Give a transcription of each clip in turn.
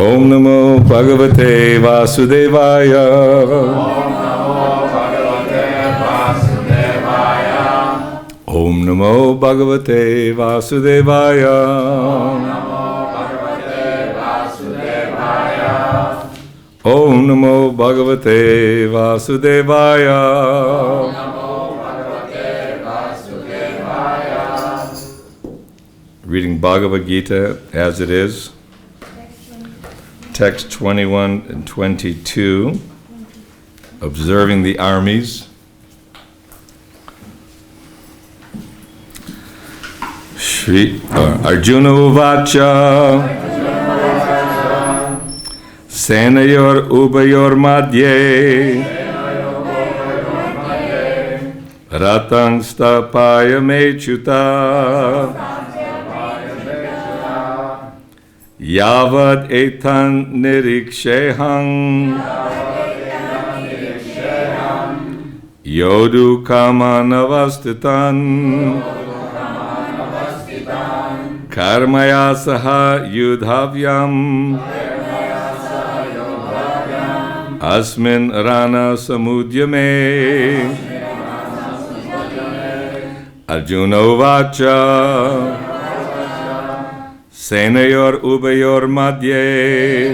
Om Namo Bhagavate Vasudevaya. Om Namo Bhagavate Vasudevaya. Om Namo Bhagavate Vasudevaya. Reading Bhagavad Gita as it is. Text 21 and 22. Observing the armies. Arjuna uvāca. Senayor ubhayor madhye. Rathaṁ sthāpaya cyuta. Yāvad etān nirīkṣe yoddhu-kāmān avasthitān mayā saha yoddhavyam asmin raṇa-samudyame Arjuna uvāca senayor ubhayor madhye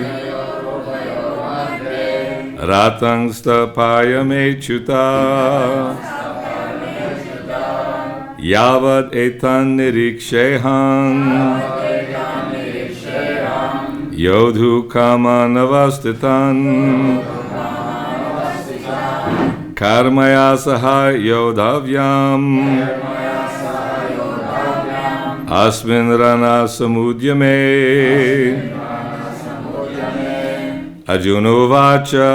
rathaṁ sthāpaya acyuta yāvad etān nirīkṣe yoddhu-kāmān avasthitān mayā saha yoddhavyam asmin raṇa-samudyame Arjuna uvāca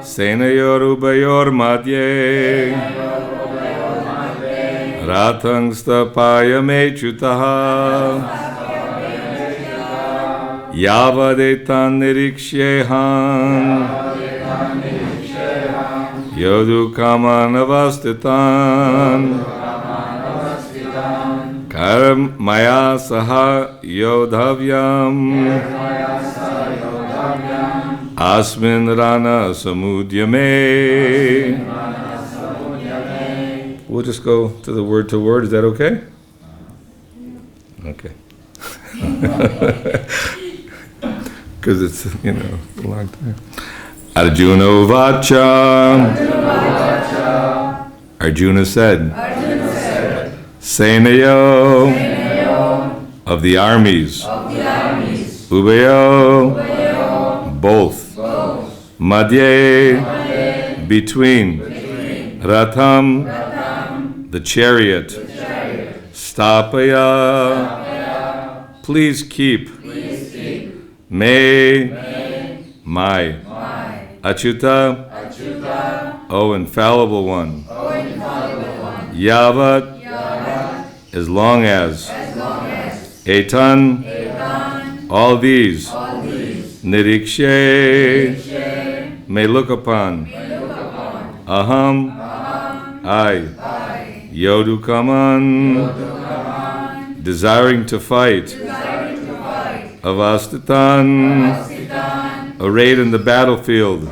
senayor ubhayor madhye rathaṁ sthāpaya acyuta yāvad etān nirīkṣe yoddhu-kāmān avasthitān mayā saha yoddhavyam asmin raṇa-samudyame. We'll just go to the word. Is that okay? Okay. Because it's, a long time. Arjuna uvāca. Arjuna said. Senayor of the armies. Ubhayoḥ, both. Madhye, between. Ratham, the chariot. Sthāpaya, please keep. My. Acyuta, O infallible one. Yāvat, as long as. Etān, all these. Nirīkṣe, may look upon. Aham, I. Yoddhu-kāmān, desiring to fight. Avasthitān, arrayed in the battlefield.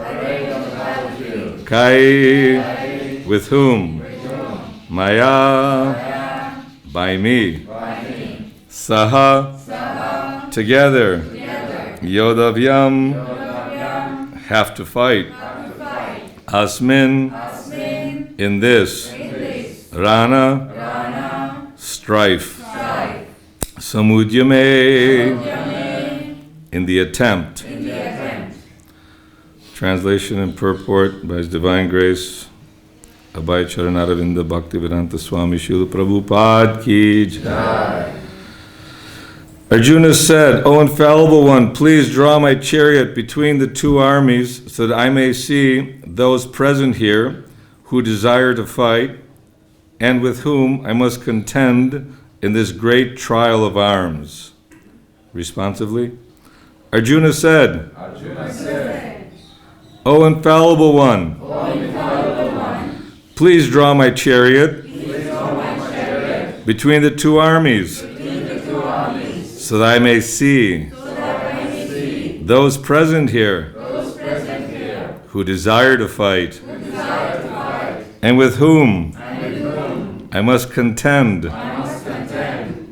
Kair, with whom? Mayā, by me. Saha, together. Yoddhavyam, have to fight. Asmin, in this. Raṇa, strife. Samudyame, in the attempt. Translation and purport by His Divine Grace, Abhay Charanaravinda Bhaktivedanta Swami Srila Prabhupada ki jai. Arjuna said, O infallible one, please draw my chariot between the two armies so that I may see those present here who desire to fight and with whom I must contend in this great trial of arms. Responsively, Arjuna said, O infallible one, please draw my chariot between the two armies so that I may see those present here who desire to fight, and with whom I must contend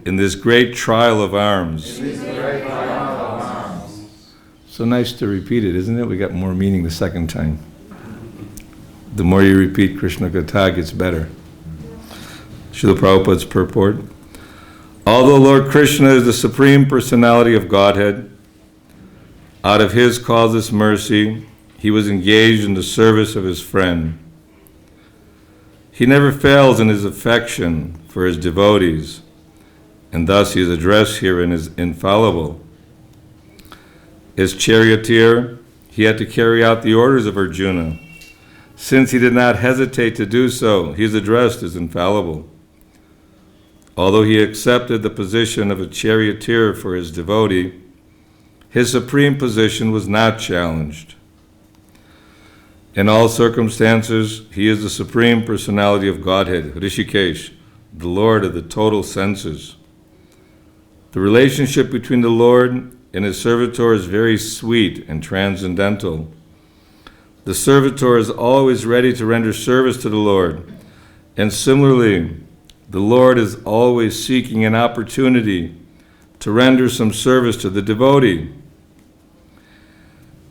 in this great trial of arms. So nice to repeat it, isn't it? We got more meaning the second time. The more you repeat Krishna Katha, it gets better. Srila Prabhupada's purport. Although Lord Krishna is the Supreme Personality of Godhead, out of His causeless mercy, He was engaged in the service of His friend. He never fails in His affection for His devotees, and thus He is addressed herein as infallible. As charioteer, He had to carry out the orders of Arjuna. Since He did not hesitate to do so, He is addressed as infallible. Although He accepted the position of a charioteer for His devotee, His supreme position was not challenged. In all circumstances, He is the Supreme Personality of Godhead, Hrishikesh, the Lord of the total senses. The relationship between the Lord and His servitor is very sweet and transcendental. The servitor is always ready to render service to the Lord, and similarly, the Lord is always seeking an opportunity to render some service to the devotee.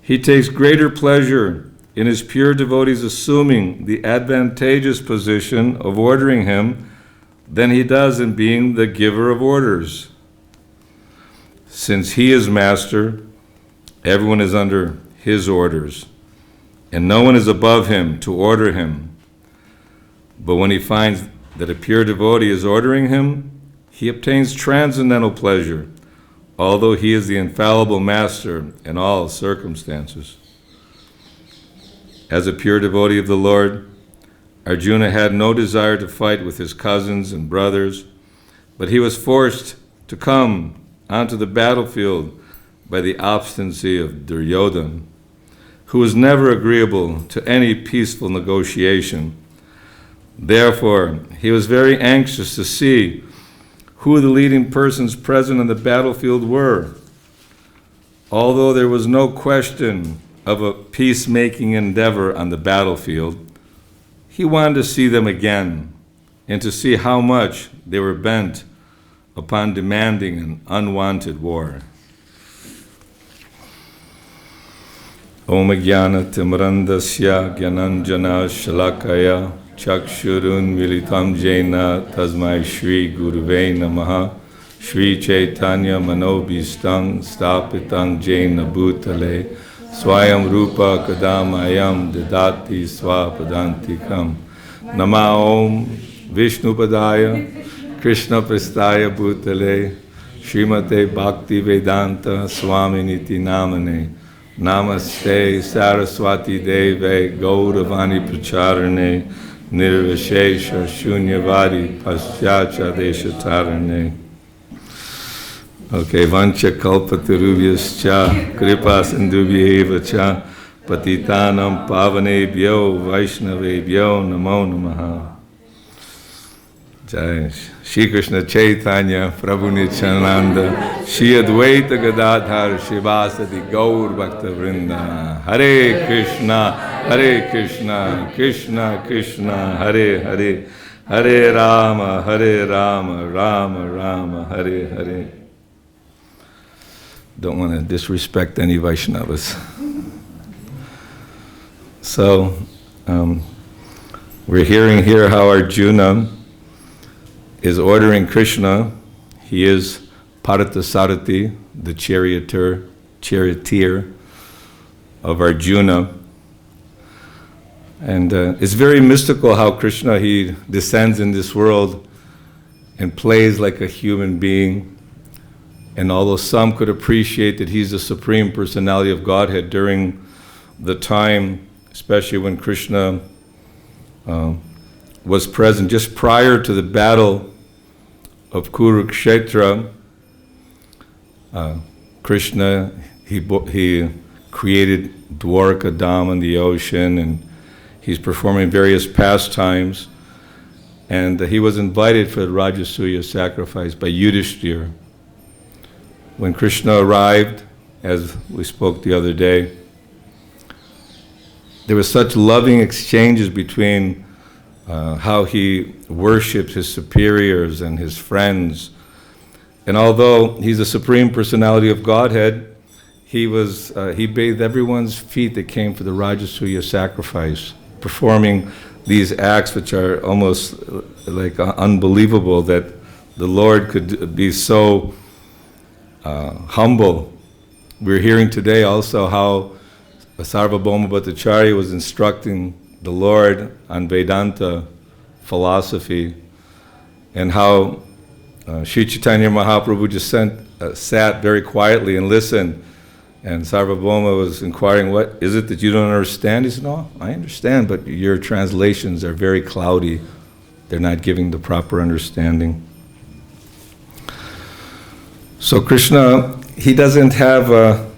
He takes greater pleasure in His pure devotees assuming the advantageous position of ordering Him than He does in being the giver of orders. Since He is master, everyone is under His orders, and no one is above Him to order him. But when He finds that a pure devotee is ordering him, he obtains transcendental pleasure, although he is the infallible master in all circumstances. As a pure devotee of the Lord, Arjuna had no desire to fight with his cousins and brothers, but he was forced to come onto the battlefield by the obstinacy of Duryodhana, who was never agreeable to any peaceful negotiation. Therefore, he was very anxious to see who the leading persons present on the battlefield were. Although there was no question of a peacemaking endeavor on the battlefield, he wanted to see them again and to see how much they were bent upon demanding an unwanted war. Om Jnana Timrandasya Gyananjana Shalakaya Chakshurun Militam Jena Tasmai Shri Guruve Namaha Shri Chaitanya Manobhistang Sthāpitang Jena Bhutale Swayam Rupa Kadamayam Dadati Swapadantikam Nama Om Vishnupadaya Krishna Prastaya Bhutale Srimate Bhakti Vedanta Swaminiti Namane Namaste Saraswati Deve Gauravani Pracharane Nirvishesha Shunyavadi Paschyacha Deshatarane. Okay, Vancha Kalpatarubhyascha Kripa Sindhubhyeva cha Patitanam Pavanebhyo Vaishnavebhyo Namo Namaha. Jai Shri Krishna Chaitanya Prabhu Nityananda Shri Advaita Gadadhar Shivasati Gaur Bhakta Vrinda. Hare Krishna, Krishna Krishna, Hare Hare, Hare Rama, Rama Rama, Hare Hare. Don't want to disrespect any Vaishnavas. So, we're hearing here how Arjuna is ordering Krishna. He is Paratasarati, the charioteer of Arjuna. And it's very mystical how Krishna, he descends in this world and plays like a human being. And although some could appreciate that he's the Supreme Personality of Godhead during the time, especially when Krishna was present just prior to the battle of Kurukshetra, Krishna, he created Dwarka Dham in the ocean, and he's performing various pastimes. And he was invited for the Rajasuya sacrifice by Yudhishthira. When Krishna arrived, as we spoke the other day. There was such loving exchanges between how he worshipped his superiors and his friends. And although he's the Supreme Personality of Godhead, he bathed everyone's feet that came for the Rajasuya sacrifice, performing these acts which are almost like unbelievable, that the Lord could be so humble. We're hearing today also how Sarvabhauma Bhattacharya was instructing the Lord on Vedanta philosophy, and how Sri Chaitanya Mahaprabhu just sat very quietly and listened. And Sarvabhauma was inquiring, what is it that you don't understand? He said, no, I understand, but your translations are very cloudy. They're not giving the proper understanding. So Krishna, he doesn't have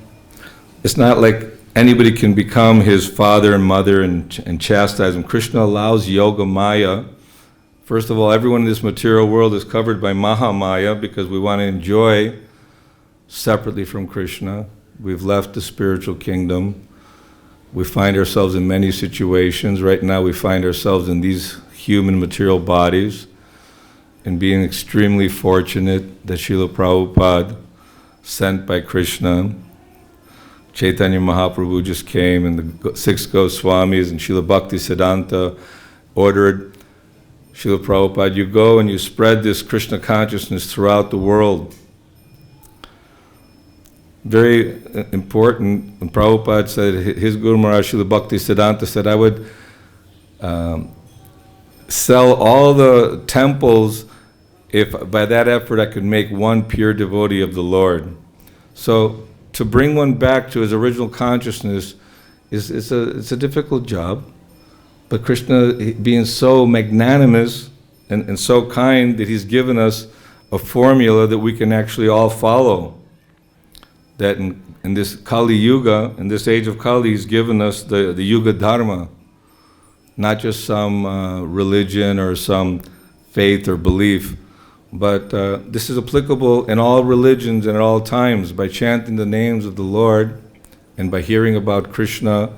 it's not like anybody can become his father and mother and chastise him. Krishna allows yoga maya. First of all, everyone in this material world is covered by Mahamaya because we want to enjoy separately from Krishna. We've left the spiritual kingdom. We find ourselves in many situations. Right now we find ourselves in these human material bodies, and being extremely fortunate that Srila Prabhupada, sent by Krishna, Chaitanya Mahaprabhu just came, and the 6 Goswamis and Srila Bhaktisiddhanta ordered Srila Prabhupada, you go and you spread this Krishna consciousness throughout the world. Very important. And Prabhupada said, his Guru Maharaj Srila Bhaktisiddhanta said, I would sell all the temples if by that effort I could make one pure devotee of the Lord. So to bring one back to his original consciousness it's a difficult job. But Krishna, being so magnanimous and so kind, that he's given us a formula that we can actually all follow. That in this Kali Yuga, in this age of Kali, he's given us the Yuga Dharma, not just some religion or some faith or belief, but this is applicable in all religions and at all times. By chanting the names of the Lord and by hearing about Krishna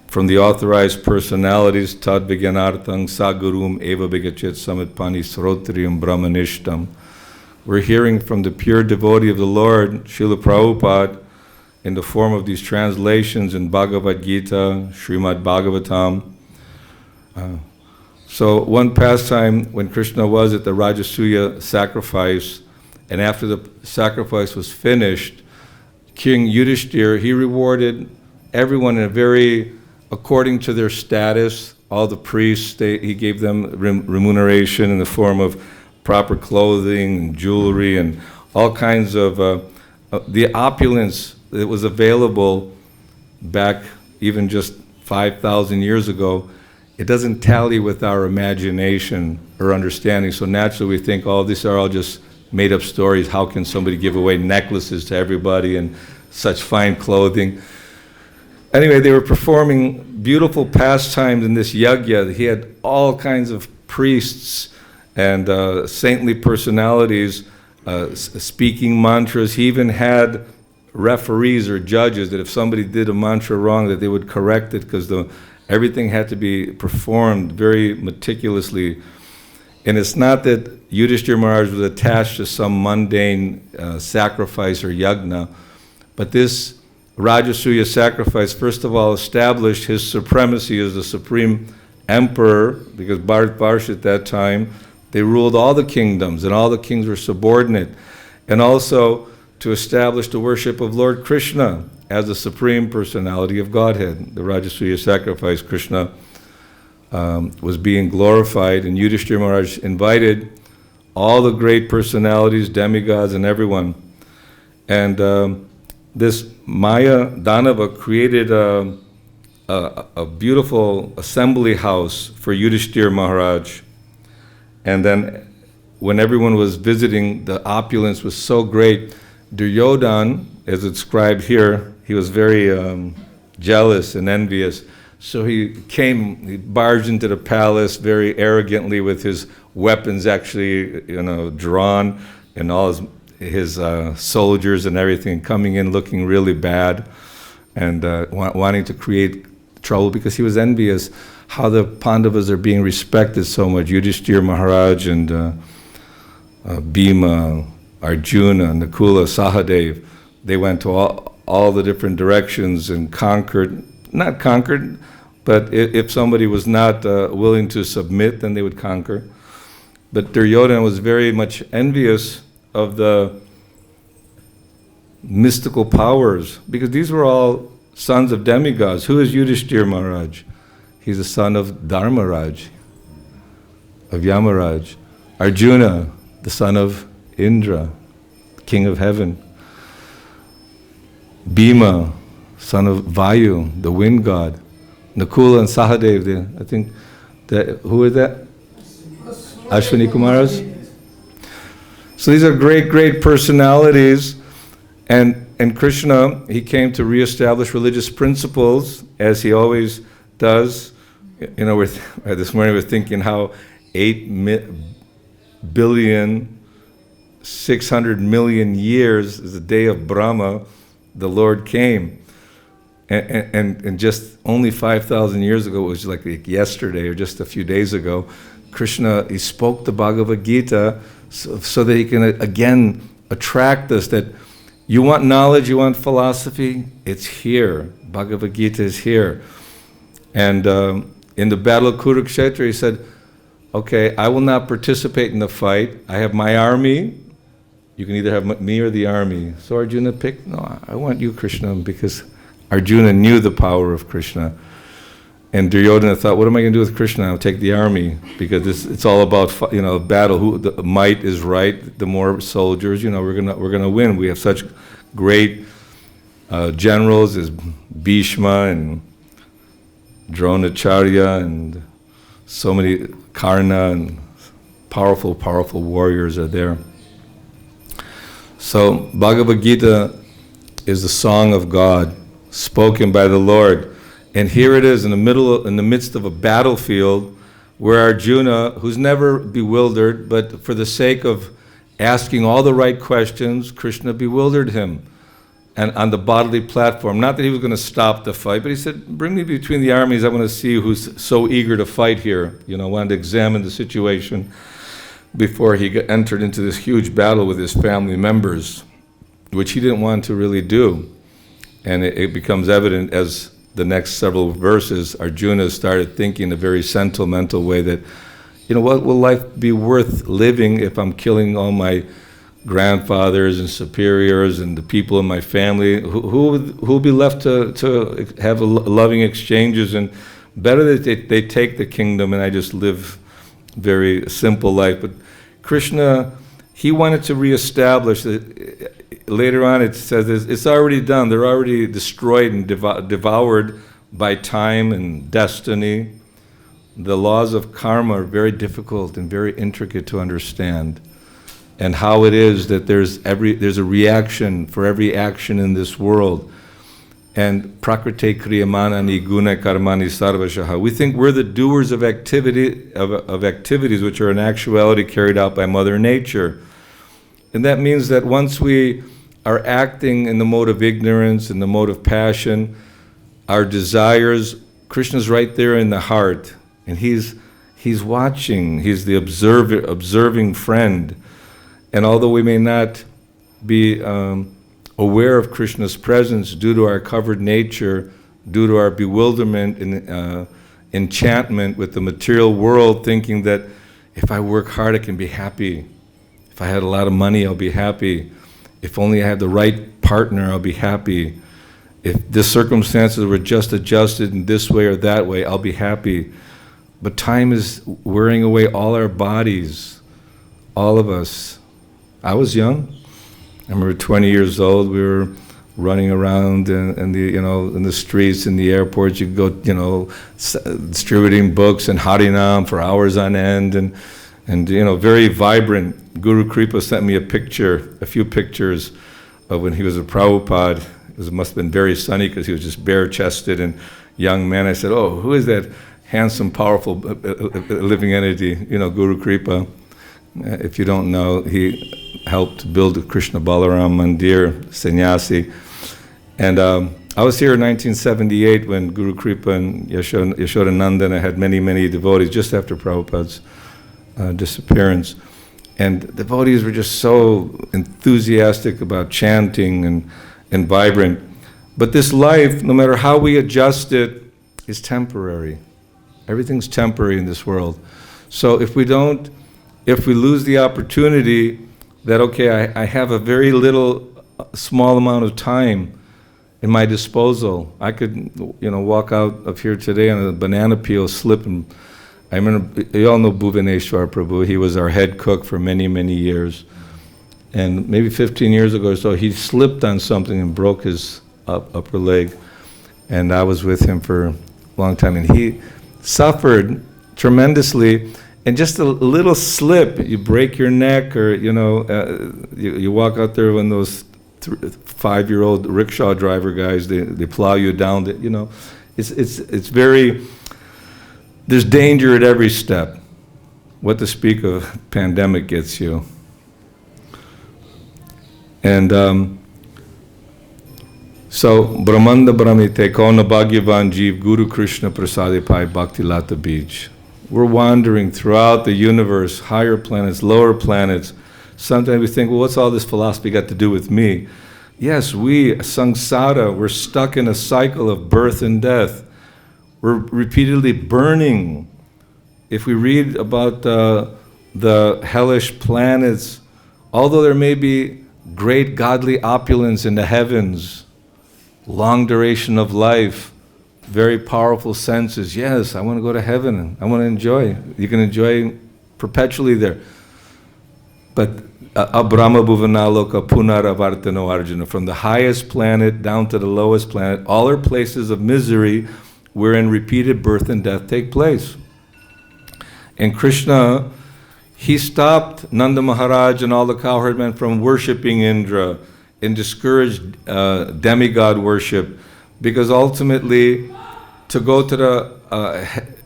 from the authorized personalities, tad vigyanartham sagurum eva vigachet samitpani srotriam brahmanishtam. We're hearing from the pure devotee of the Lord, Srila Prabhupada, in the form of these translations in Bhagavad Gita, Srimad Bhagavatam. So one pastime when Krishna was at the Rajasuya sacrifice, and after the sacrifice was finished, King Yudhishthira, he rewarded everyone in a very, according to their status. All the priests, he gave them remuneration in the form of proper clothing and jewelry and all kinds of the opulence that was available back even just 5,000 years ago. It doesn't tally with our imagination or understanding. So naturally we think, oh, these are all just made up stories. How can somebody give away necklaces to everybody and such fine clothing? Anyway, they were performing beautiful pastimes in this yajna. He had all kinds of priests and saintly personalities speaking mantras. He even had referees or judges that if somebody did a mantra wrong, that they would correct it, because everything had to be performed very meticulously. And it's not that Yudhishthira Maharaj was attached to some mundane sacrifice or yajna, but this Rajasuya sacrifice, first of all, established his supremacy as the supreme emperor, because Bharat at that time, they ruled all the kingdoms, and all the kings were subordinate. And also to establish the worship of Lord Krishna as the supreme personality of Godhead. The Rajasuya sacrifice, Krishna was being glorified, and Yudhishthira Maharaj invited all the great personalities, demigods, and everyone. And this Maya Danava created a beautiful assembly house for Yudhishthira Maharaj. And then when everyone was visiting, the opulence was so great. Duryodhana, as it's described here, he was very jealous and envious. So he barged into the palace very arrogantly with his weapons actually, drawn, and all his soldiers and everything, coming in looking really bad and wanting to create trouble because he was envious how the Pandavas are being respected so much. Yudhishthira Maharaj and Bhima, Arjuna, Nakula, Sahadev, they went to all the different directions and not conquered, but if somebody was not willing to submit, then they would conquer. But Duryodhana was very much envious of the mystical powers, because these were all sons of demigods. Who is Yudhishthira Maharaj? He's a son of Dharmaraj, of Yamaraj. Arjuna, the son of Indra, king of heaven. Bhima, son of Vayu, the wind god. Nakula and Sahadev, I think, who is that? Ashwini Kumaras? So these are great, great personalities. And Krishna, he came to reestablish religious principles, as he always does. You know, this morning we're thinking how 8,600,000,000 years is the day of Brahma, the Lord came. And just only 5,000 years ago, it was like yesterday or just a few days ago, Krishna, he spoke the Bhagavad Gita so that he can again attract us, that you want knowledge, you want philosophy, it's here. Bhagavad Gita is here. And in the battle of Kurukshetra, he said, okay, I will not participate in the fight. I have my army. You can either have me or the army. So Arjuna picked, no, I want you, Krishna, because Arjuna knew the power of Krishna. And Duryodhana thought, what am I going to do with Krishna? I'll take the army, because it's all about battle. Who the might is right. The more soldiers, we're gonna win. We have such great generals as Bhishma and Dronacharya and so many Karna, and powerful warriors are there. So Bhagavad Gita is the song of God, spoken by the Lord. And here it is in the midst of a battlefield where Arjuna, who's never bewildered, but for the sake of asking all the right questions, Krishna bewildered him. And on the bodily platform, not that he was going to stop the fight, but he said, bring me between the armies, I want to see who's so eager to fight here. Wanted to examine the situation before he entered into this huge battle with his family members, which he didn't want to really do. And it becomes evident as the next several verses, Arjuna started thinking in a very sentimental way that, what will life be worth living if I'm killing all my grandfathers and superiors and the people in my family? Who will be left to have loving exchanges? And better that they take the kingdom and I just live very simple life. But Krishna, he wanted to reestablish that. Later on it says it's already done. They're already destroyed and devoured by time and destiny. The laws of karma are very difficult and very intricate to understand. And how it is that there's a reaction for every action in this world. And prakrite kriyamanani guna karmani sarvashaha. We think we're the doers of activities which are in actuality carried out by Mother Nature. And that means that once we are acting in the mode of ignorance, in the mode of passion, our desires, Krishna's right there in the heart. And he's watching, he's the observing friend. And although we may not be aware of Krishna's presence due to our covered nature, due to our bewilderment and enchantment with the material world, thinking that if I work hard I can be happy. If I had a lot of money, I'll be happy. If only I had the right partner, I'll be happy. If the circumstances were just adjusted in this way or that way, I'll be happy. But time is wearing away all our bodies, all of us. I was young. I remember 20 years old, we were running around in the streets, in the airports. You could go, distributing books and harinam for hours on end, and very vibrant. Guru Kripa sent me a few pictures of when he was a Prabhupada. It must have been very sunny because he was just bare-chested and young man. I said, oh, who is that handsome, powerful living entity? Guru Kripa. If you don't know, he helped build the Krishna Balaram Mandir, sannyasi. And I was here in 1978 when Guru Kripa and Yashodanandana had many, many devotees just after Prabhupada's disappearance. And devotees were just so enthusiastic about chanting and vibrant. But this life, no matter how we adjust it, is temporary. Everything's temporary in this world. So if we lose the opportunity that, okay, I have a very small amount of time in my disposal. I could, walk out of here today on a banana peel, slip, and I remember, you all know Bhuvaneshwar Prabhu. He was our head cook for many, many years. And maybe 15 years ago or so, he slipped on something and broke his upper leg. And I was with him for a long time, and he suffered tremendously. And just a little slip, you break your neck, or you walk out there when those 5-year-old rickshaw driver guys they plow you down. It's very. There's danger at every step. What to speak of pandemic gets you. And so Brahmanda Brahmite Kona Bhagyavan Jeev Guru Krishna Prasade Pai Bhakti Lata Bij. We're wandering throughout the universe, higher planets, lower planets. Sometimes we think, well, what's all this philosophy got to do with me? Yes, we, samsara, we're stuck in a cycle of birth and death. We're repeatedly burning. If we read about the hellish planets, although there may be great godly opulence in the heavens, long duration of life, very powerful senses. Yes, I want to go to heaven. I want to enjoy. You can enjoy perpetually there. But Abrahma Bhuvanaloka Punaravartano Arjuna, from the highest planet down to the lowest planet, all are places of misery wherein repeated birth and death take place. And Krishna, he stopped Nanda Maharaj and all the cowherd men from worshipping Indra and discouraged demigod worship, because ultimately to go to the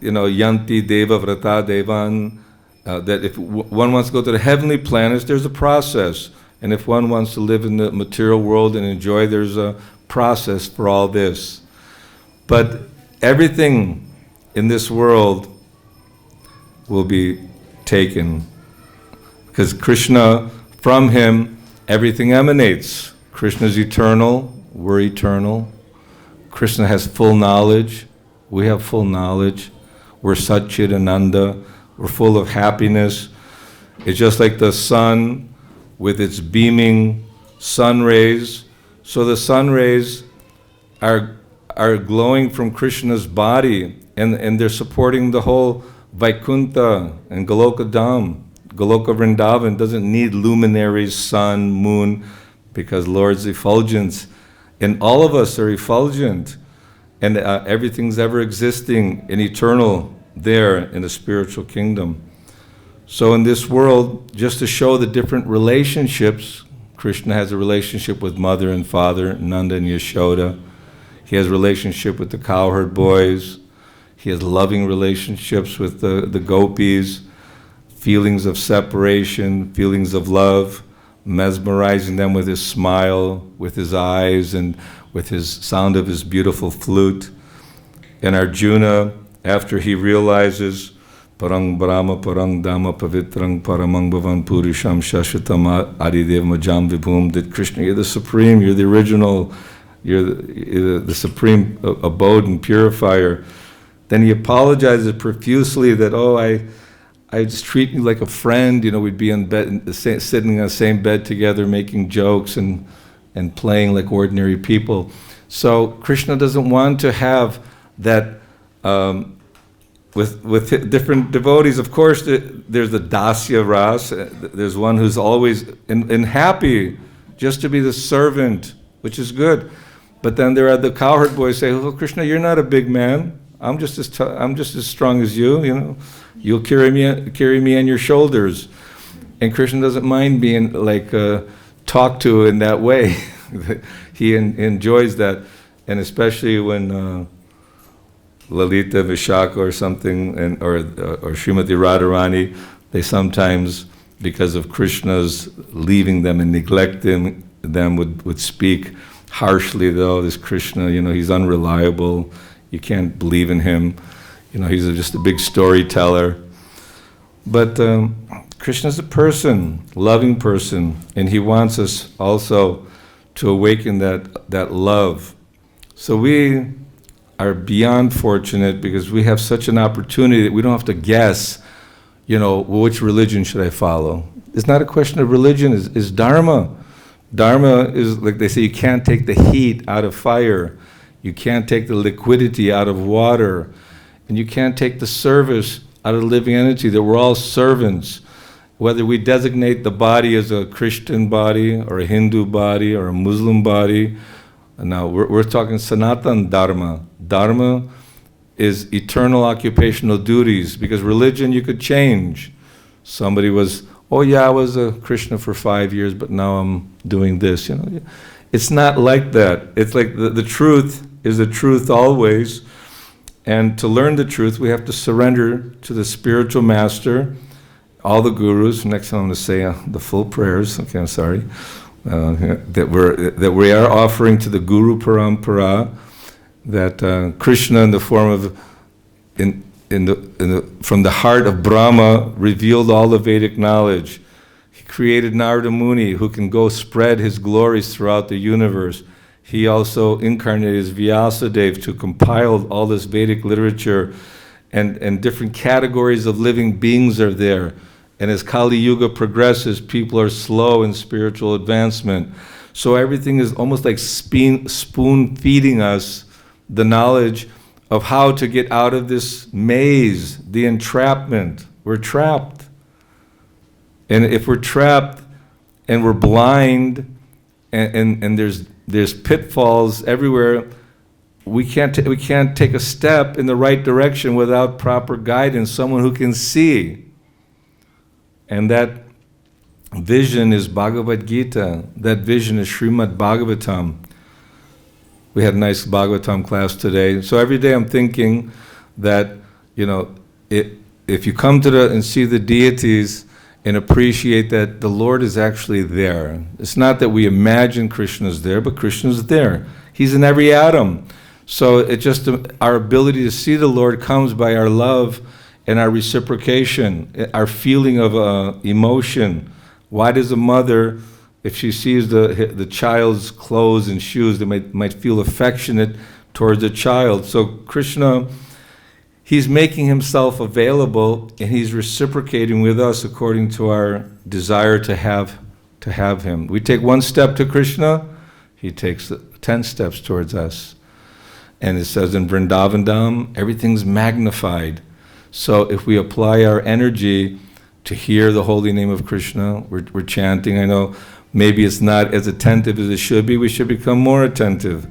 Yanti Deva Vrata Devan, that if one wants to go to the heavenly planets, there's a process. And if one wants to live in the material world and enjoy, there's a process for all this. But everything in this world will be taken, because Krishna, from him, everything emanates. Krishna is eternal, we're eternal. Krishna has full knowledge, we have full knowledge. We're Satchidananda, we're full of happiness. It's just like the sun with its beaming sun rays. So the sun rays are glowing from Krishna's body, and they're supporting the whole Vaikuntha and Goloka Dham. Goloka Vrindavan doesn't need luminaries, sun, moon, because Lord's effulgence. And all of us are effulgent, and everything's ever existing and eternal there in the spiritual kingdom. So in this world, just to show the different relationships, Krishna has a relationship with mother and father, Nanda and Yashoda. He has a relationship with the cowherd boys. He has loving relationships with the gopis, feelings of separation, feelings of love, mesmerizing them with his smile, with his eyes, and with his sound of his beautiful flute. And Arjuna, after he realizes Parang Brahma, Parang Dhamma, Pavitrang, Paramang Bhavan Purisham, Shashvatam, Adidev Majam Vibhum, that Krishna, you're the supreme, you're the original, you're the supreme abode and purifier. Then he apologizes profusely that, I just treat you like a friend, we'd be in bed, sitting on the same bed together, making jokes and playing like ordinary people. So Krishna doesn't want to have that with different devotees. Of course, there's the dasya ras. There's one who's always and happy just to be the servant, which is good. But then there are the cowherd boys say, "Oh, Krishna, you're not a big man. I'm just as strong as you. You'll carry me on your shoulders." And Krishna doesn't mind being talked to in that way. He enjoys that, and especially when Lalita, Vishaka, or something, or Srimati Radharani, they sometimes because of Krishna's leaving them and neglecting them, would speak harshly, though. This Krishna, he's unreliable. You can't believe in him. He's just a big storyteller. But Krishna's a person, loving person, and he wants us also to awaken that love. So we are beyond fortunate because we have such an opportunity that we don't have to guess, which religion should I follow? It's not a question of religion, it's dharma. Dharma is, like they say, you can't take the heat out of fire, you can't take the liquidity out of water, and you can't take the service out of living energy, that we're all servants. Whether we designate the body as a Christian body, or a Hindu body, or a Muslim body. Now, we're talking Sanatan Dharma. Dharma is eternal occupational duties, because religion you could change. Somebody was, I was a Krishna for 5 years, but now I'm doing this. It's not like that. It's like the truth is the truth always. And to learn the truth, we have to surrender to the spiritual master, all the gurus. Next time I'm going to say the full prayers. Okay, I'm sorry. That we are offering to the Guru Parampara, that Krishna, in the form of from the heart of Brahma, revealed all the Vedic knowledge. He created Narada Muni, who can go spread his glories throughout the universe. He also incarnated as Vyasadeva to compile all this Vedic literature, and different categories of living beings are there. And as Kali Yuga progresses, people are slow in spiritual advancement. So everything is almost like spoon feeding us the knowledge of how to get out of this maze, the entrapment. We're trapped. And if we're trapped and we're blind and there's pitfalls everywhere, we can't take a step in the right direction without proper guidance, someone who can see. And that vision is Bhagavad Gita. That vision is Srimad Bhagavatam. We had a nice Bhagavatam class today. So every day I'm thinking that, if you come to and see the deities and appreciate that the Lord is actually there. It's not that we imagine Krishna's there, but Krishna's there. He's in every atom. So it's just our ability to see the Lord comes by our love and our reciprocation, our feeling of emotion. Why does a mother, if she sees the child's clothes and shoes, they might feel affectionate towards the child? So Krishna, he's making himself available, and he's reciprocating with us according to our desire to have him. We take one step to Krishna, he takes 10 steps towards us. And it says in Vrindavan Dham, everything's magnified. So if we apply our energy to hear the holy name of Krishna, we're chanting. I know maybe it's not as attentive as it should be. We should become more attentive.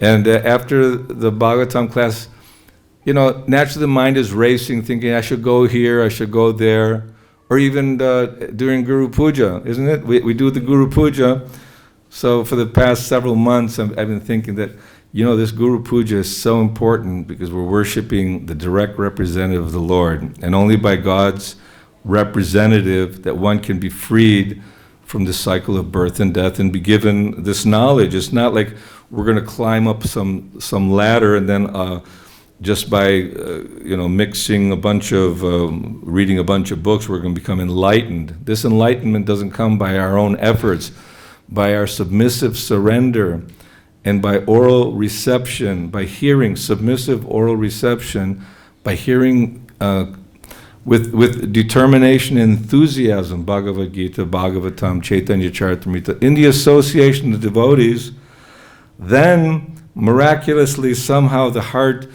And after the Bhagavatam class, naturally the mind is racing, thinking I should go here, I should go there. Or even during Guru Puja, isn't it? We do the Guru Puja. So for the past several months, I've been thinking that, this Guru Puja is so important because we're worshiping the direct representative of the Lord. And only by God's representative that one can be freed from the cycle of birth and death and be given this knowledge. It's not like we're going to climb up some ladder and then just by mixing a bunch of, reading a bunch of books, we're going to become enlightened. This enlightenment doesn't come by our own efforts, by our submissive surrender, and by oral reception, by hearing, submissive oral reception, by hearing with determination and enthusiasm, Bhagavad Gita, Bhagavatam, Chaitanya Charitamrita, in the association of devotees, then miraculously somehow the heart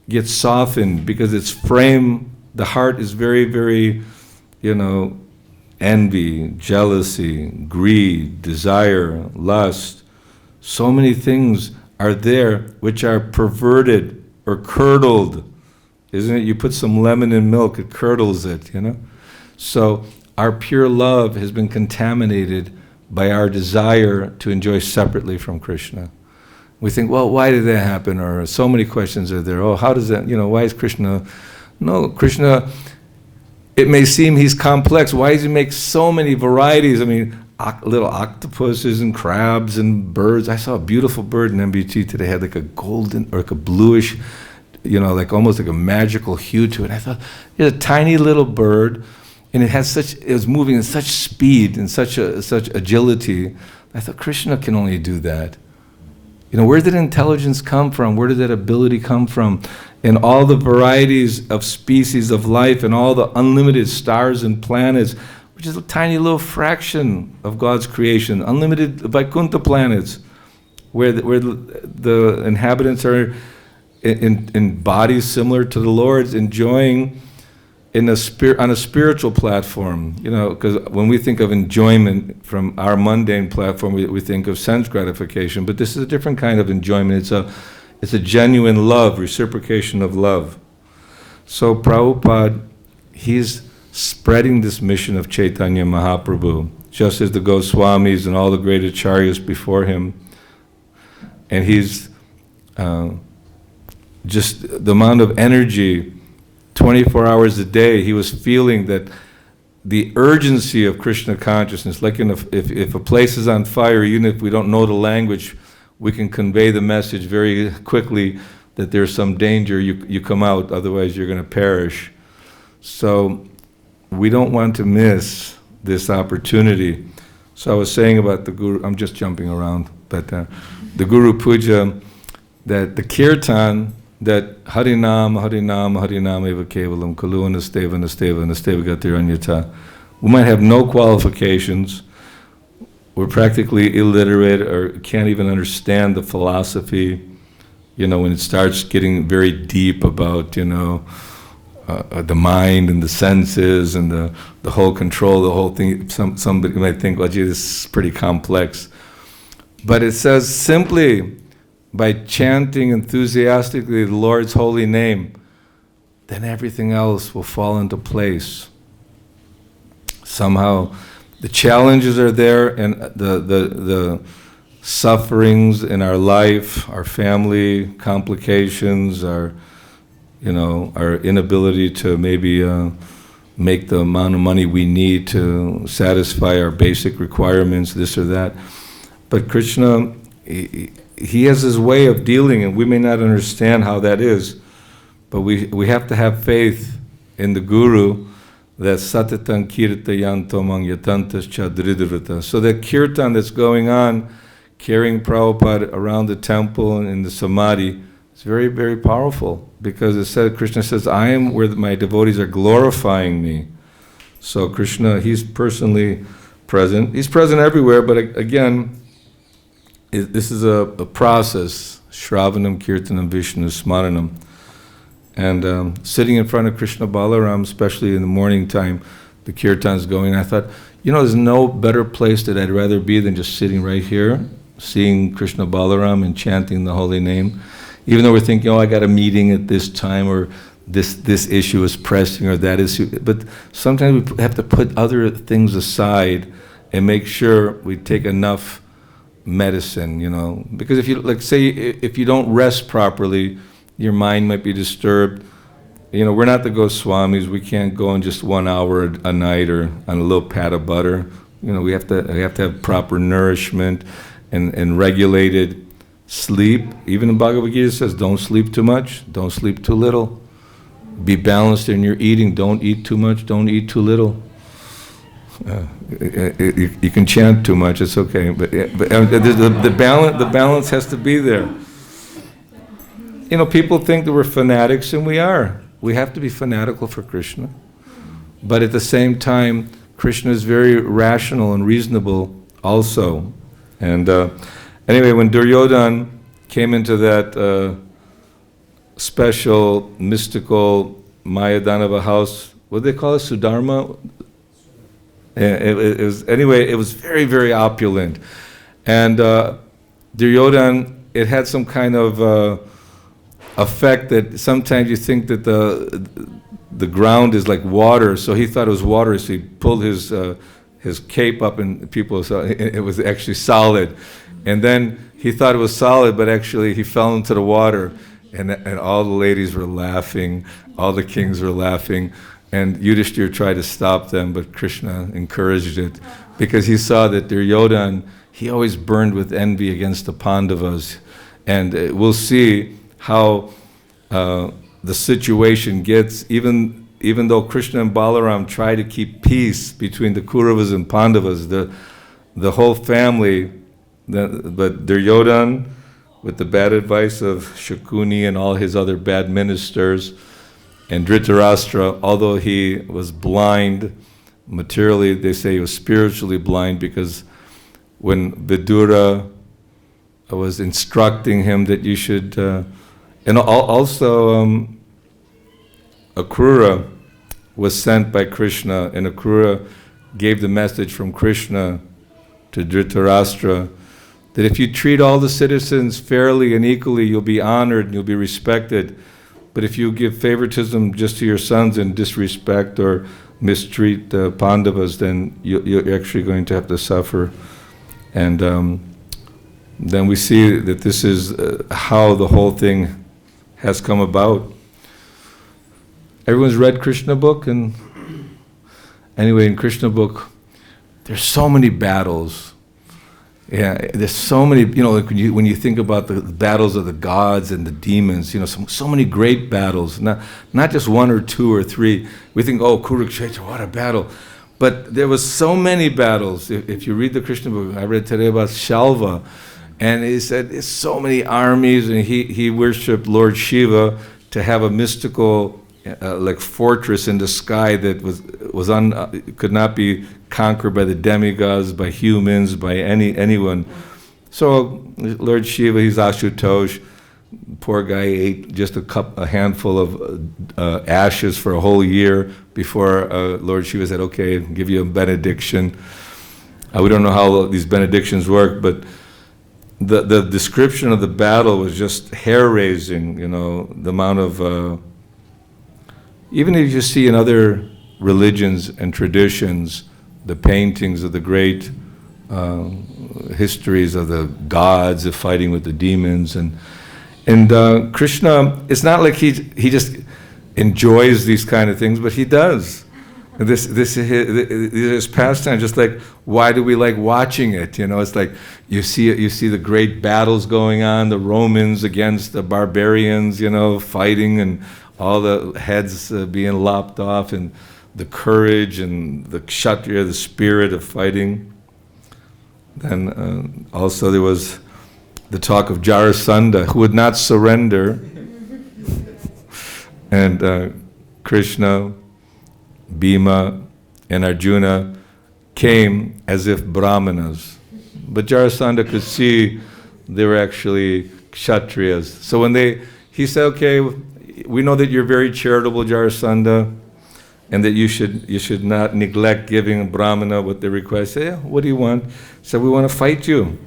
gets softened because its frame, the heart is very, very, envy, jealousy, greed, desire, lust. So many things are there which are perverted or curdled. Isn't it? You put some lemon in milk, it curdles it, So our pure love has been contaminated by our desire to enjoy separately from Krishna. We think, well, why did that happen? Or so many questions are there. Oh, how does that, why is Krishna? No, Krishna, it may seem he's complex. Why does he make so many varieties? I mean, little octopuses and crabs and birds. I saw a beautiful bird in MBT today. It had like a golden or like a bluish, like almost like a magical hue to it. I thought, it's a tiny little bird, and it was moving in such speed and such agility. I thought Krishna can only do that. Where did intelligence come from? Where did that ability come from? And all the varieties of species of life and all the unlimited stars and planets, which is a tiny little fraction of God's creation, unlimited Vaikuntha planets, where the inhabitants are in bodies similar to the Lord's, enjoying on a spiritual platform. Because when we think of enjoyment from our mundane platform, we think of sense gratification, but this is a different kind of enjoyment. It's a genuine love, reciprocation of love. So Prabhupada, he's spreading this mission of Chaitanya Mahaprabhu, just as the Goswamis and all the great acharyas before him. And he's just the amount of energy, 24 hours a day, he was feeling that the urgency of Krishna consciousness, like if a place is on fire, even if we don't know the language, we can convey the message very quickly that there's some danger, you come out, otherwise you're going to perish. So we don't want to miss this opportunity. So I was saying about the Guru, I'm just jumping around, but the Guru Puja, that the kirtan, that Harinam, Harinam, Harinam eva kevalam, kalu anasteva, anasteva, anasteva gatiranyata. We might have no qualifications, we're practically illiterate or can't even understand the philosophy, when it starts getting very deep about, the mind and the senses and the whole control, the whole thing. Somebody might think, well, gee, this is pretty complex. But it says simply by chanting enthusiastically the Lord's holy name, then everything else will fall into place. Somehow the challenges are there, and the sufferings in our life, our family complications, our inability to maybe make the amount of money we need to satisfy our basic requirements, this or that. But Krishna, he has his way of dealing, and we may not understand how that is, but we have to have faith in the Guru, that satatan kirtayantomang yatantas chadridrata. So that kirtan that's going on, carrying Prabhupada around the temple and in the samadhi, it's very, very powerful, because Krishna says, I am where my devotees are glorifying me. So Krishna, he's personally present. He's present everywhere, but again, this is a process, Shravanam, Kirtanam, Vishnu, Smaranam. And sitting in front of Krishna Balaram, especially in the morning time, the kirtan's going, I thought, there's no better place that I'd rather be than just sitting right here, seeing Krishna Balaram and chanting the holy name. Even though we're thinking, I got a meeting at this time, or this issue is pressing, or that issue. But sometimes we have to put other things aside and make sure we take enough medicine, Because if you don't rest properly, your mind might be disturbed. We're not the Goswamis. We can't go in just 1 hour a night or on a little pat of butter. We have to have proper nourishment and regulated sleep. Even in Bhagavad Gita says, don't sleep too much, don't sleep too little. Be balanced in your eating. Don't eat too much, don't eat too little. You can chant too much, it's okay. But the balance has to be there. People think that we're fanatics, and we are. We have to be fanatical for Krishna. But at the same time, Krishna is very rational and reasonable also. And anyway, when Duryodhana came into that special, mystical Mayā house, what do they call it, Sudharma? It was very, very opulent. And Duryodhana, it had some kind of effect that sometimes you think that the ground is like water, so he thought it was water, so he pulled his cape up, and people saw it was actually solid. And then he thought it was solid, but actually he fell into the water, and all the ladies were laughing, all the kings were laughing, And Yudhishthira tried to stop them, but Krishna encouraged it because he saw that Duryodhana, he always burned with envy against the Pandavas. And we'll see how the situation gets, even though Krishna and Balaram try to keep peace between the Kauravas and Pandavas, the whole family, but Duryodhana, with the bad advice of Shakuni and all his other bad ministers, and Dhritarashtra, although he was blind, materially they say he was spiritually blind, because when Vidura was instructing him that you should, and also Akrura was sent by Krishna, and Akrura gave the message from Krishna to Dhritarashtra that if you treat all the citizens fairly and equally, you'll be honored and you'll be respected. But if you give favoritism just to your sons and disrespect or mistreat the Pandavas, then you're actually going to have to suffer. And then we see that this is how the whole thing has come about. Everyone's read Krishna book? And anyway, in Krishna book, there's so many battles. Yeah, there's so many, like when you think about the battles of the gods and the demons, so many great battles, not just one or two or three. We think, oh, Kurukshetra, what a battle. But there was so many battles. If you read the Krishna book, I read today about Shalva, and he said there's so many armies, and he worshipped Lord Shiva to have a mystical like fortress in the sky that could not be conquered by the demigods, by humans, by anyone. So Lord Shiva, he's Ashutosh. Poor guy ate just a handful of ashes for a whole year before Lord Shiva said, okay, I'll give you a benediction. We don't know how these benedictions work, but the description of the battle was just hair-raising, the amount of... even if you see in other religions and traditions, the paintings of the great histories of the gods of fighting with the demons, and Krishna, it's not like he just enjoys these kind of things, but he does. This is pastime. Just like, why do we like watching it? It's like you see the great battles going on, the Romans against the barbarians, fighting, and all the heads being lopped off, and the courage and the kshatriya, the spirit of fighting. Then also there was the talk of Jarasandha, who would not surrender, and Krishna, Bhima, and Arjuna came as if brahmanas. But Jarasandha could see they were actually kshatriyas. So when he said, okay, we know that you're very charitable, Jarasandha, and that you should not neglect giving a brahmana what they request. Say, yeah, what do you want? So we want to fight you.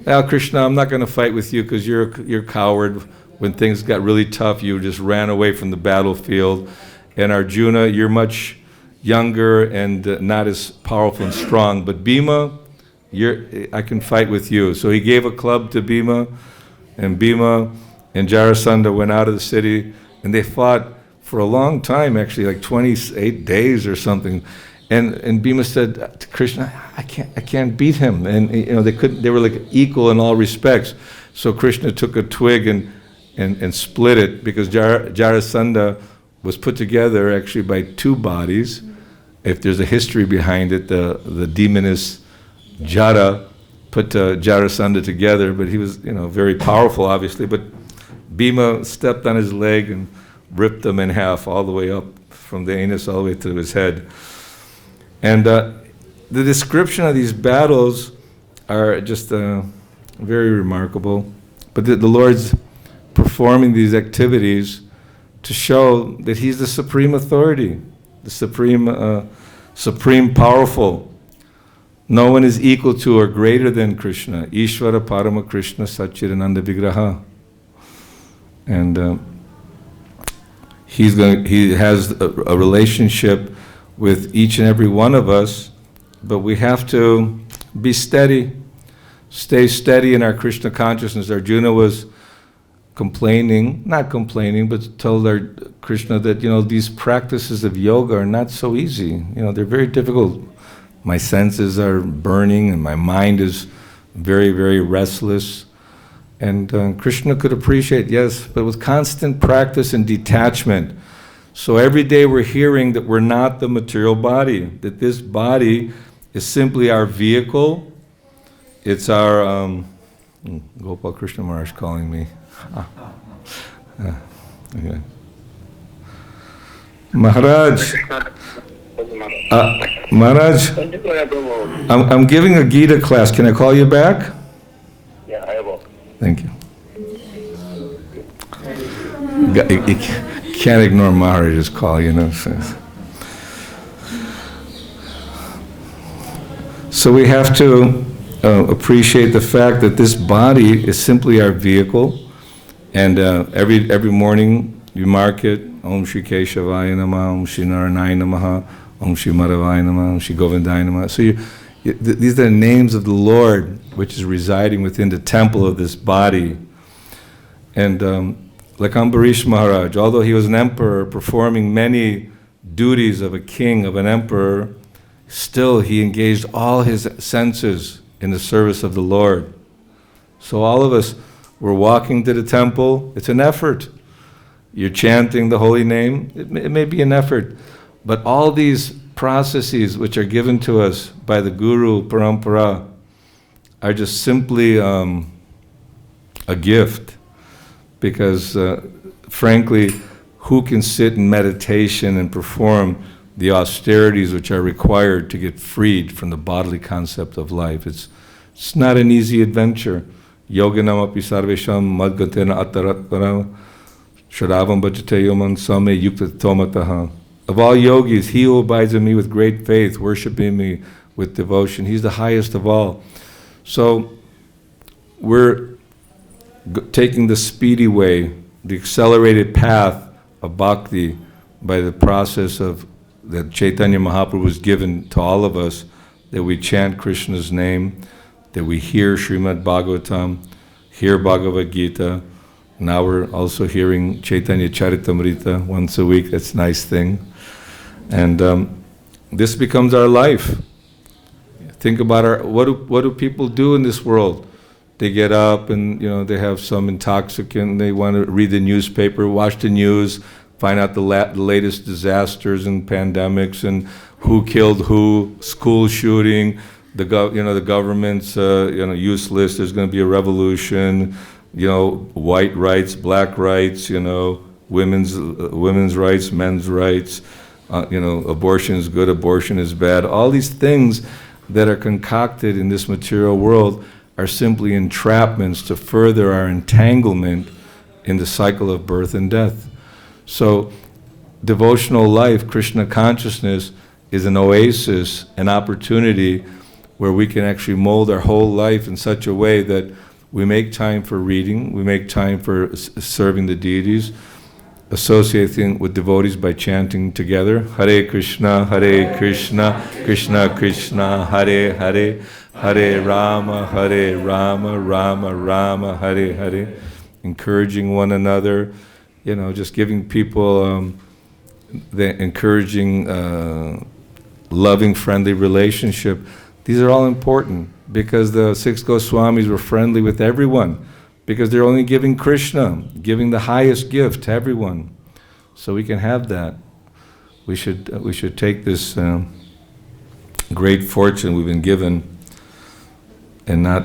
Krishna, I'm not going to fight with you because you're a coward. When things got really tough, you just ran away from the battlefield. And Arjuna, you're much younger and not as powerful and strong. But Bhima, I can fight with you. So he gave a club to Bhima, and Bhima and Jarasandha went out of the city, and they fought for a long time, actually, like 28 days or something. And Bhima said to Krishna, I can't beat him. And they were like equal in all respects. So Krishna took a twig and split it, because Jarasandha was put together actually by two bodies. If there's a history behind it, the demoness Jara put Jarasandha together, but he was very powerful, obviously. But Bhima stepped on his leg and ripped him in half, all the way up from the anus all the way to his head. And the description of these battles are just very remarkable. But the Lord's performing these activities to show that He's the supreme authority, the supreme powerful. No one is equal to or greater than Krishna. Ishvara Parama Krishna Satchidananda Vigraha. And He has a relationship with each and every one of us, but we have to be steady, stay steady in our Krishna consciousness. Arjuna was not complaining, but told our Krishna that, these practices of yoga are not so easy. They're very difficult. My senses are burning and my mind is very, very restless. And Krishna could appreciate, yes, but with constant practice and detachment. So every day we're hearing that we're not the material body, that this body is simply our vehicle. It's our, Gopal Krishna Maharaj calling me. Okay. Maharaj, Maharaj, I'm giving a Gita class. Can I call you back? Yeah, I will. Thank you. You can't ignore Maharaj's call, So we have to appreciate the fact that this body is simply our vehicle, and every morning you mark it, Om Shri Keshavaya Namaha, Om Shri Narayana Namaha, Om Shri Madhavaya Namaha, Om Shri Govindaya Namaha. So these are the names of the Lord, which is residing within the temple of this body. And like Ambarish Maharaj, although he was an emperor performing many duties of a king, of an emperor, still he engaged all his senses in the service of the Lord. So all of us, we're walking to the temple, it's an effort. You're chanting the holy name, it may be an effort, but all these processes which are given to us by the Guru Parampara are just simply a gift, because frankly, who can sit in meditation and perform the austerities which are required to get freed from the bodily concept of life? It's not an easy adventure. Yoginam api sarvesham madgatena ataratara shadavam bhajate yoman same yukta tomataha. Of all yogis, he who abides in me with great faith, worshiping me with devotion, he's the highest of all. So we're taking the speedy way, the accelerated path of bhakti by the process of that Chaitanya Mahaprabhu was given to all of us, that we chant Krishna's name, that we hear Srimad Bhagavatam, hear Bhagavad Gita. Now we're also hearing Chaitanya Charitamrita once a week. That's a nice thing. And this becomes our life. Think about what do people do in this world? They get up and they have some intoxicant, they want to read the newspaper, watch the news, find out the latest disasters and pandemics and who killed who, school shooting, the government's useless, there's going to be a revolution, white rights, black rights, women's rights, men's rights, abortion is good, abortion is bad. All these things that are concocted in this material world are simply entrapments to further our entanglement in the cycle of birth and death. So devotional life, Krishna consciousness, is an oasis, an opportunity where we can actually mold our whole life in such a way that we make time for reading, we make time for serving the deities, associating with devotees by chanting together, Hare Krishna, Krishna Krishna, Hare Hare, Hare Rama, Rama Rama, Hare Hare, encouraging one another, just giving people the encouraging, loving, friendly relationship. These are all important because the 6 Goswamis were friendly with everyone, because they're only giving Krishna, giving the highest gift to everyone. So we can have that. We should take this great fortune we've been given and not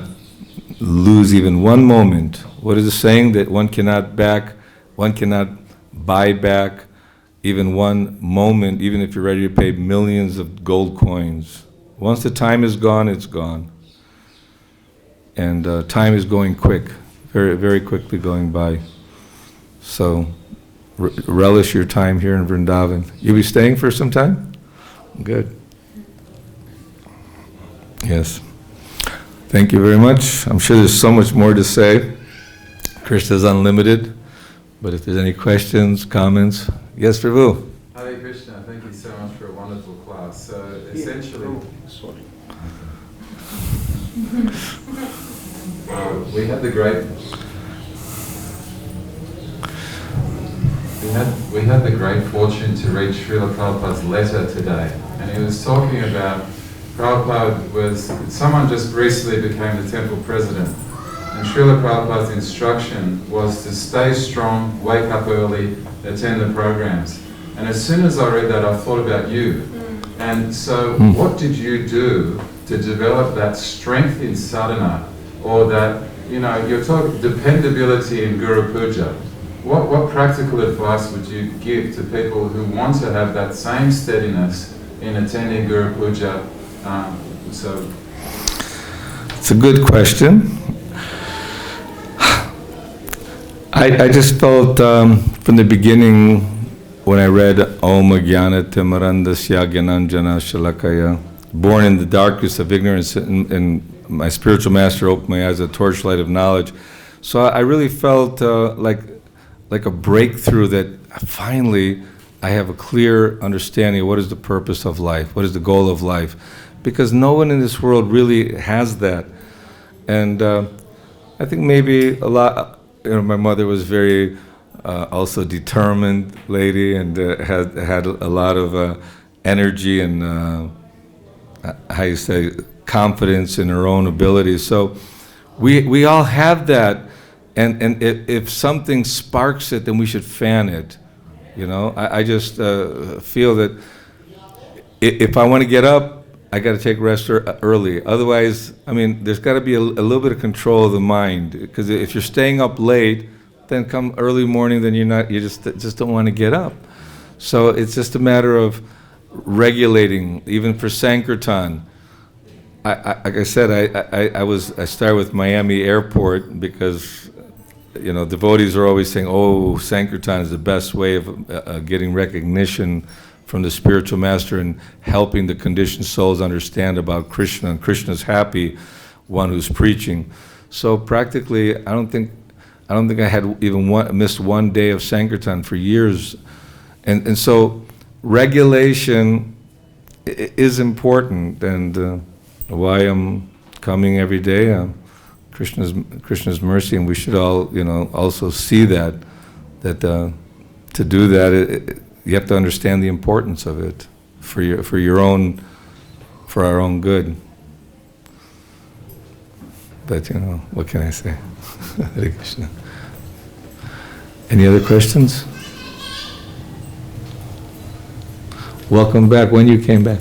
lose even one moment. What is the saying? That one cannot buy back even one moment, even if you're ready to pay millions of gold coins. Once the time is gone, it's gone. And time is going quick, very, very quickly going by. So relish your time here in Vrindavan. You'll be staying for some time? Good. Yes. Thank you very much. I'm sure there's so much more to say. Krishna is unlimited. But if there's any questions, comments. Yes, Prabhu? Hare Krishna, thank you so much for a wonderful class. So essentially, we had the great We had the great fortune to read Srila Prabhupada's letter today, and he was talking about someone just recently became the temple president, and Srila Prabhupada's instruction was to stay strong, wake up early, attend the programs. And as soon as I read that, I thought about you. And so what did you do to develop that strength in sadhana, or that, you're talking dependability in Guru Puja? What practical advice would you give to people who want to have that same steadiness in attending Guru Puja? It's a good question. I just felt from the beginning when I read Om Jnana Timirandasya Gyananjana Shalakaya, born in the darkness of ignorance, and my spiritual master opened my eyes, a torchlight of knowledge. So I really felt like a breakthrough that finally I have a clear understanding of what is the purpose of life, what is the goal of life, because no one in this world really has that. And I think maybe a lot, my mother was very also determined lady, and had a lot of energy and how you say, confidence in her own abilities. So we all have that, and if something sparks it, then we should fan it. I just feel that if I want to get up, I got to take rest early. Otherwise, there's got to be a little bit of control of the mind, because if you're staying up late, then come early morning, then you just don't want to get up. So it's just a matter of regulating, even for Sankirtan. Like I said, I started with Miami Airport because devotees are always saying, "Oh, Sankirtan is the best way of getting recognition from the spiritual master and helping the conditioned souls understand about Krishna, and Krishna's happy, one who's preaching." So practically, I don't think I had even missed one day of Sankirtan for years, and so regulation is important, and why I'm coming every day, Krishna's mercy, and we should all also see that to do that you have to understand the importance of it for our own good. But what can I say? Hare Krishna. Any other questions? Welcome back. When you came back?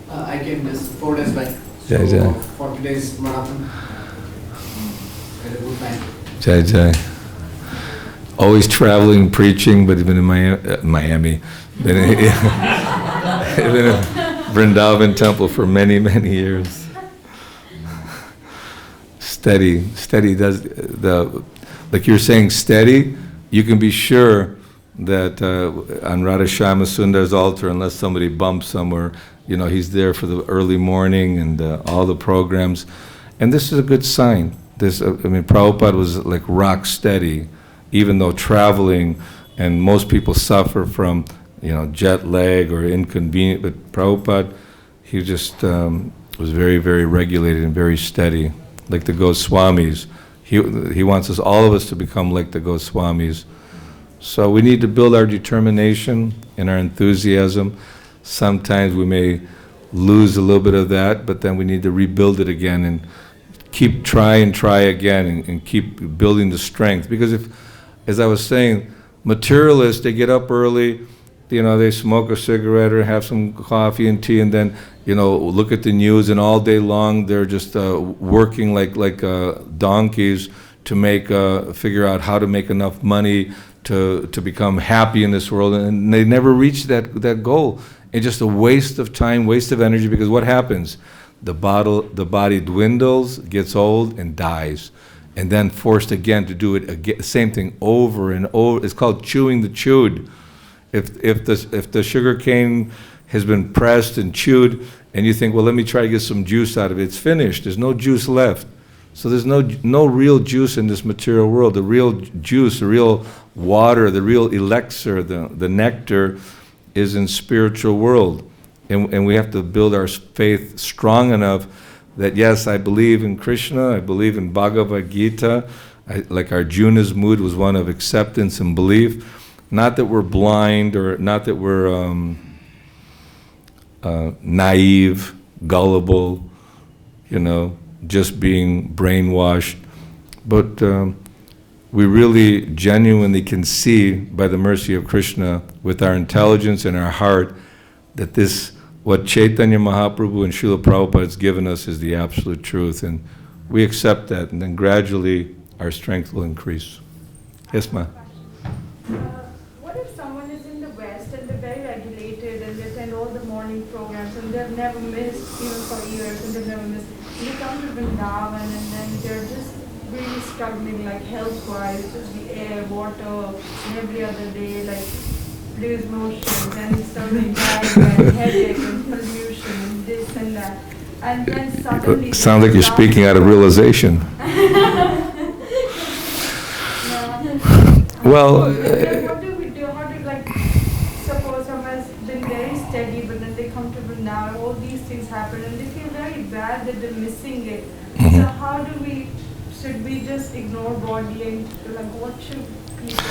I came just 4 days back. Jai Jai. 40 days marathon. Had a good time. Jai Jai. Always traveling, preaching, but even in Miami. Been in Vrindavan temple for many, many years. Steady does like you're saying, steady. You can be sure that on Radha Shyama Sundar's altar, unless somebody bumps somewhere, he's there for the early morning and all the programs. And this is a good sign. Prabhupada was like rock steady, even though traveling, and most people suffer from, jet lag or inconvenient, but Prabhupada, he just was very, very regulated and very steady, like the Goswamis. He wants all of us to become like the Goswamis. So we need to build our determination and our enthusiasm. Sometimes we may lose a little bit of that, but then we need to rebuild it again and try again and keep building the strength. Because if, as I was saying, materialists, they get up early, they smoke a cigarette or have some coffee and tea, and then, look at the news, and all day long they're just working like donkeys to figure out how to make enough money to become happy in this world, and they never reach that goal. It's just a waste of time, waste of energy, because what happens? The body dwindles, gets old, and dies, and then forced again to do it again, same thing over and over. It's called chewing the chewed. If the sugar cane has been pressed and chewed, and you think, well, let me try to get some juice out of it, it's finished. There's no juice left. So there's no real juice in this material world. The real juice, the real water, the real elixir, the nectar is in spiritual world. And we have to build our faith strong enough that, yes, I believe in Krishna, I believe in Bhagavad Gita, like Arjuna's mood was one of acceptance and belief, not that we're blind or not that we're naive, gullible, just being brainwashed, but we really genuinely can see by the mercy of Krishna with our intelligence and our heart that what Chaitanya Mahaprabhu and Srila Prabhupada has given us is the absolute truth, and we accept that, and then gradually our strength will increase. Yes, ma? What if someone is in the West and they're very regulated and they attend all the morning programs and they've never missed, even for years, and they've never missed, and they come to Vrindavan and then they're just really struggling, like health-wise, just the air, water, and every other day, like loose motion, and stomach and headache and pollution and this and that. And then suddenly... Sounds like you're speaking out of realization. Well... what do we do? How do, suppose someone's been very steady, but then they come to Vrindavan, all these things happen, and they feel very bad that they're missing it. Mm-hmm. So how do should we just ignore body and what should people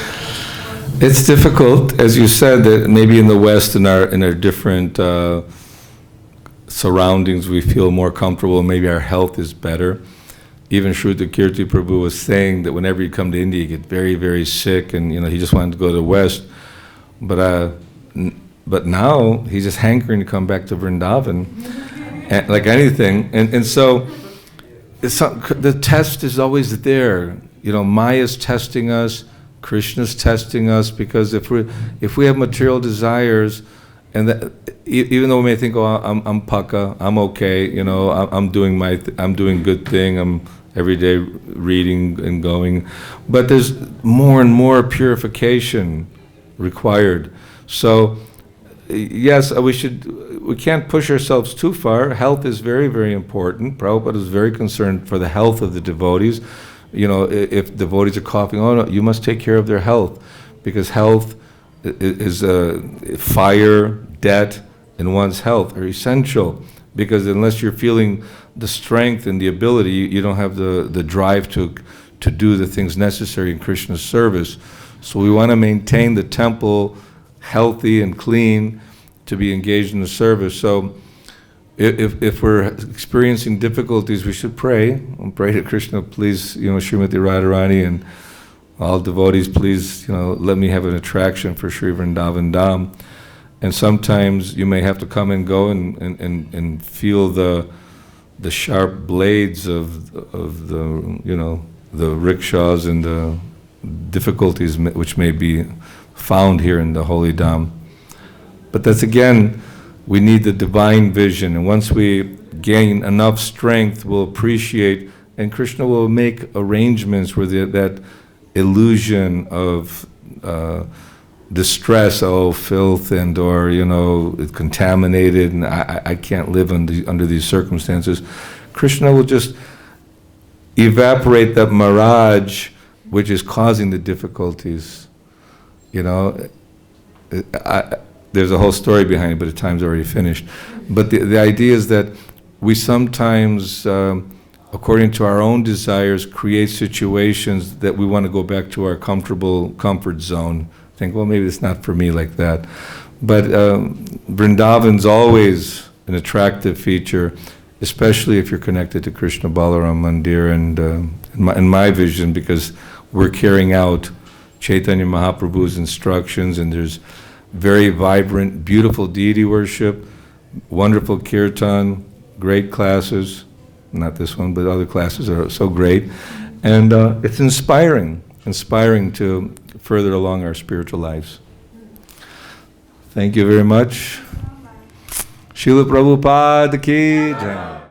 do? It's difficult, as you said, that maybe in the West, in our different surroundings, we feel more comfortable. Maybe our health is better. Even Shruta Kirti Prabhu was saying that whenever you come to India, you get very, very sick, and he just wanted to go to the West. But now he's just hankering to come back to Vrindavan, and, like anything. And so the test is always there. Maya's testing us. Krishna's testing us, because if we have material desires, and that, even though we may think, oh, I'm Panca, I'm okay, I'm doing good thing, I'm every day reading and going, but there's more and more purification required. So yes, we can't push ourselves too far. Health is very, very important. Prabhupada is very concerned for the health of the devotees. If devotees are coughing, oh no, you must take care of their health, because health is fire, debt, and one's health are essential, because unless you're feeling the strength and the ability, you don't have the drive to do the things necessary in Krishna's service. So we want to maintain the temple healthy and clean to be engaged in the service. So if we're experiencing difficulties, we should pray. And pray to Krishna, please, Srimati Radharani and all devotees, please, let me have an attraction for Sri Vrindavan Dham. And sometimes you may have to come and go and feel the sharp blades of the rickshaws and the difficulties which may be found here in the holy Dham. But that's, again, we need the divine vision, and once we gain enough strength, we'll appreciate, and Krishna will make arrangements where that illusion of distress, filth, and or contaminated, and I can't live under these circumstances. Krishna will just evaporate that mirage which is causing the difficulties. There's a whole story behind it, but the time's already finished. But the idea is that we sometimes, according to our own desires, create situations that we want to go back to our comfort zone. Think, well, maybe it's not for me like that. But Vrindavan's always an attractive feature, especially if you're connected to Krishna Balaram Mandir, and in my vision, because we're carrying out Chaitanya Mahaprabhu's instructions, and there's very vibrant, beautiful deity worship, wonderful kirtan, great classes. Not this one, but other classes are so great. And it's inspiring to further along our spiritual lives. Thank you very much. Srila Prabhupada ki jai.